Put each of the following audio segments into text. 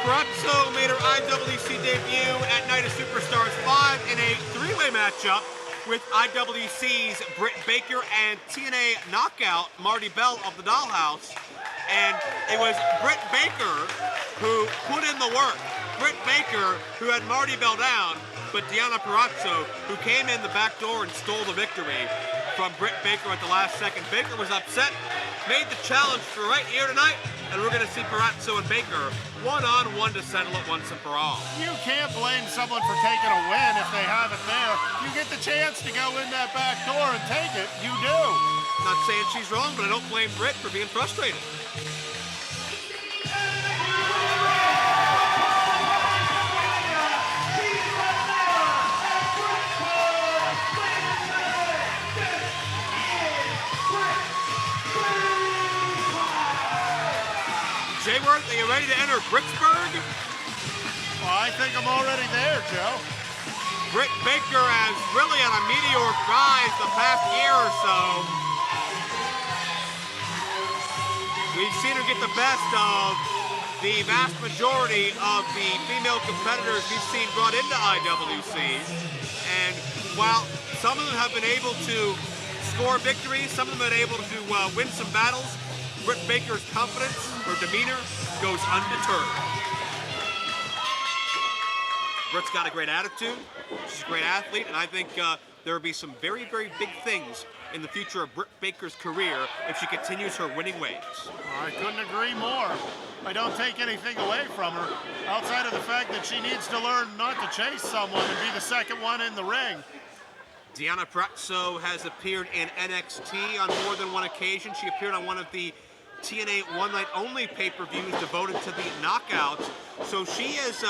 Purrazzo made her IWC debut at Night of Superstars 5 in a three-way matchup with IWC's Britt Baker and TNA Knockout Marty Bell of the Dollhouse. And it was Britt Baker who put in the work. Britt Baker who had Marty Bell down, but Deonna Purrazzo who came in the back door and stole the victory from Britt Baker at the last second. Baker was upset, made the challenge for right here tonight, and we're going to see Purrazzo and Baker one-on-one to settle it once and for all. You can't blame someone for taking a win if they have it there. You get the chance to go in that back door and take it, you do. Not saying she's wrong, but I don't blame Britt for being frustrated. Jayworth, are you ready to enter Bricksburg? Well, I think I'm already there, Joe. Britt Baker has really on a meteoric rise the past year or so. We've seen her get the best of the vast majority of the female competitors we've seen brought into IWC. And while some of them have been able to score victories, some of them have been able to win some battles, Britt Baker's confidence or demeanor goes undeterred. Britt's got a great attitude, she's a great athlete, and I think there will be some very, very big things in the future of Britt Baker's career if she continues her winning ways. I couldn't agree more. I don't take anything away from her, outside of the fact that she needs to learn not to chase someone and be the second one in the ring. Deonna Purrazzo has appeared in NXT on more than one occasion. She appeared on one of the TNA One Night Only pay-per-views devoted to the knockouts. So she has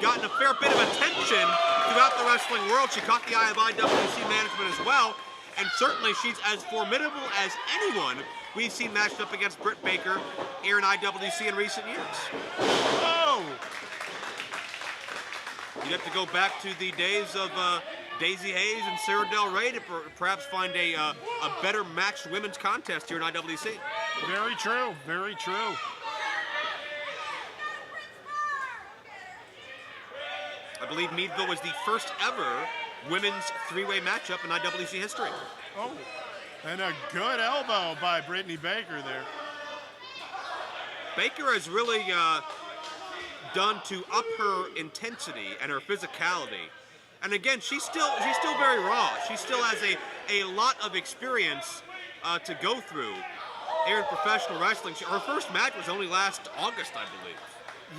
gotten a fair bit of attention throughout the wrestling world. She caught the eye of IWC management as well. And certainly she's as formidable as anyone we've seen matched up against Britt Baker here in IWC in recent years. Oh! You'd have to go back to the days of Daisy Hayes and Sarah Del Rey to perhaps find a better matched women's contest here in IWC. Very true, very true. I believe Meadville was the first ever women's three-way matchup in IWC history. Oh, and a good elbow by Brittany Baker there. Baker has really done to up her intensity and her physicality. And again, she's still very raw. She still has a lot of experience to go through here in professional wrestling. Her first match was only last August, I believe.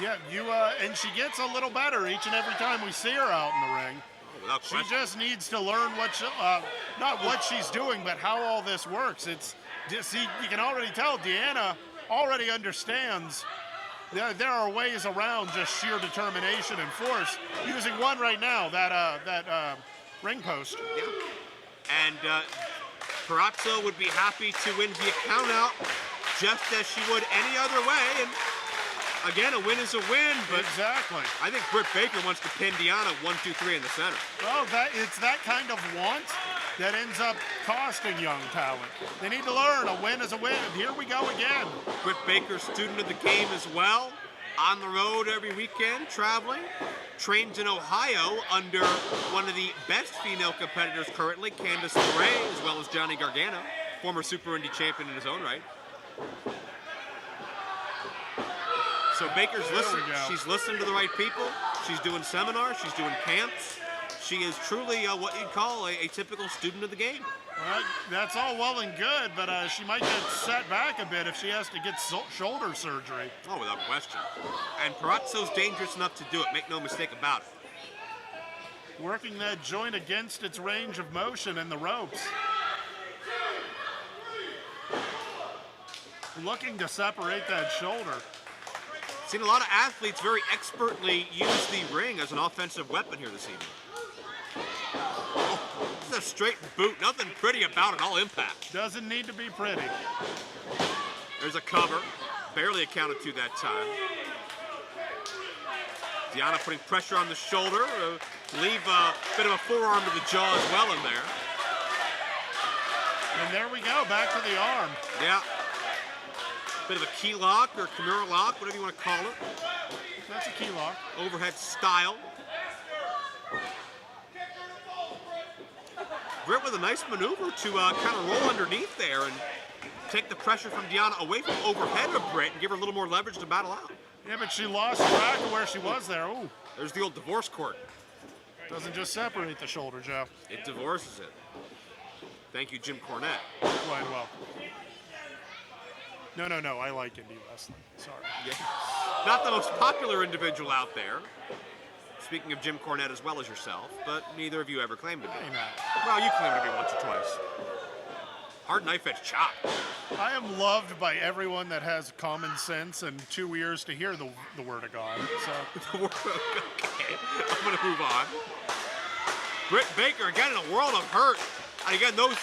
Yeah, and she gets a little better each and every time we see her out in the ring. Oh, without she question. just needs to learn not what she's doing, but how all this works. See, you can already tell Deonna already understands. There are ways around just sheer determination and force. Using one right now, that ring post. Yeah. And Purrazzo would be happy to win via countout just as she would any other way. And again, a win is a win, but exactly. I think Britt Baker wants to pin Deonna 1, 2, 3 in the center. Well, it's that kind of want that ends up costing young talent. They need to learn a win is a win. Here we go again. Britt Baker, student of the game as well, on the road every weekend, traveling. Trains in Ohio under one of the best female competitors currently, Candice LeRae, as well as Johnny Gargano, former Super Indie champion in his own right. So Baker's listening. She's listening to the right people. She's doing seminars. She's doing camps. She is truly what you'd call a typical student of the game. Well, that's all well and good, but she might get set back a bit if she has to get shoulder surgery. Oh, without question. And Purrazzo's dangerous enough to do it. Make no mistake about it. Working that joint against its range of motion in the ropes. Looking to separate that shoulder. Seen a lot of athletes very expertly use the ring as an offensive weapon here this evening. Oh, this is a straight boot. Nothing pretty about it. All impact. Doesn't need to be pretty. There's a cover. Barely accounted to that time. Deonna putting pressure on the shoulder. Leave a bit of a forearm to the jaw as well in there. And there we go. Back to the arm. Yeah. Bit of a key lock or Kimura lock, whatever you want to call it. That's a key lock. Overhead style. Britt with a nice maneuver to kind of roll underneath there and take the pressure from Deonna away from overhead of Britt and give her a little more leverage to battle out. Yeah, but she lost track of where she was there. Ooh. There's the old divorce court. Doesn't just separate the shoulder, Joe. It divorces it. Thank you, Jim Cornette. Quite well. No, I like indie wrestling. Sorry. Yeah. Not the most popular individual out there. Speaking of Jim Cornette as well as yourself, but neither of you ever claimed to be. Hey, Matt. Well, you claimed to be once or twice. Hard knife edge chop. I am loved by everyone that has common sense and 2 ears to hear the word of God. So Okay, I'm going to move on. Britt Baker, again, in a world of hurt. And again, those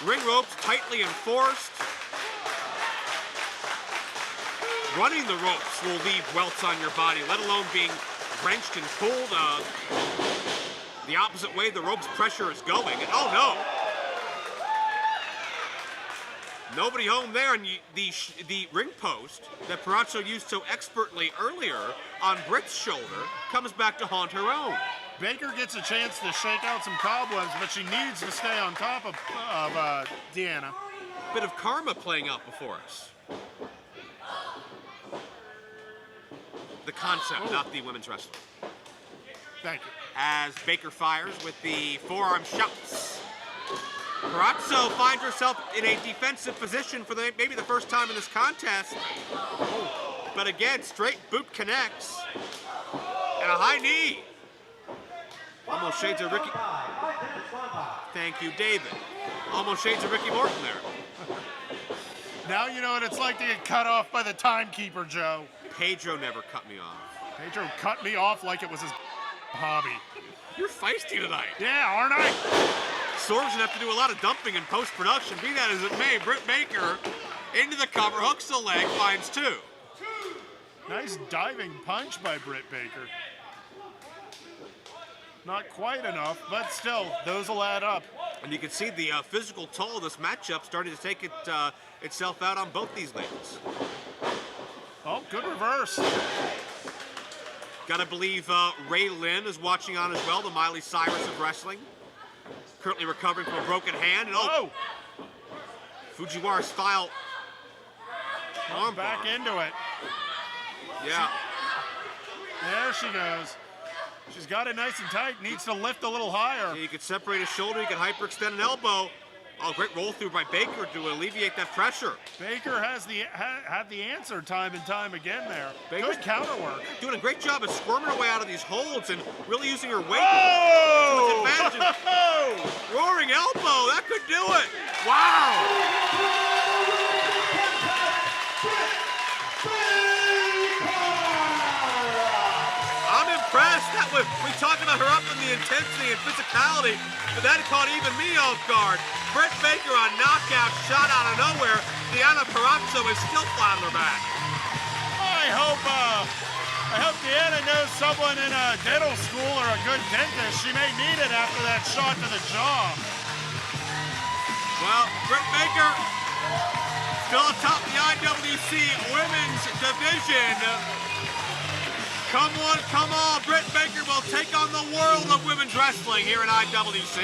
ring ropes tightly enforced. Running the ropes will leave welts on your body, let alone being wrenched and pulled the opposite way the rope's pressure is going. And oh no! Nobody home there, and the ring post that Purrazzo used so expertly earlier on Britt's shoulder comes back to haunt her own. Baker gets a chance to shake out some cobwebs, but she needs to stay on top of Deonna. Bit of karma playing out before us. The concept, not the women's wrestling. Thank you. As Baker fires with the forearm shots. Purrazzo finds herself in a defensive position for maybe the first time in this contest. But again, straight boot connects. And a high knee. Almost shades of Ricky. Thank you, David. Almost shades of Ricky Morton there. Now you know what it's like to get cut off by the timekeeper, Joe. Pedro never cut me off. Pedro cut me off like it was his hobby. You're feisty tonight. Yeah, aren't I? Sorg's gonna have to do a lot of dumping in post-production. Be that as it may, Britt Baker into the cover, hooks the leg, finds two. Nice diving punch by Britt Baker. Not quite enough, but still, those will add up. And you can see the physical toll of this matchup starting to take itself out on both these ladies. Oh, good reverse. Gotta believe Ray Lynn is watching on as well, the Miley Cyrus of wrestling. Currently recovering from a broken hand. And Fujiwara style arm back bar. into it. Yeah. There she goes. She's got it nice and tight. Needs to lift a little higher. You could separate a shoulder. You can hyperextend an elbow. Oh, great roll through by Baker to alleviate that pressure. Baker has had the answer time and time again there. Baker's good counter work. Doing a great job of squirming her way out of these holds and really using her weight to its advantage. Roaring elbow, that could do it. Wow. I'm impressed. We talked about her up in the intensity and physicality, but that caught even me off guard. Britt Baker on knockout, shot out of nowhere. Deonna Purrazzo is still flat on her back. I hope Deonna knows someone in a dental school or a good dentist. She may need it after that shot to the jaw. Well, Britt Baker still atop the IWC Women's Division. Come one, come all, Britt Baker will take on the world of women's wrestling here at IWC.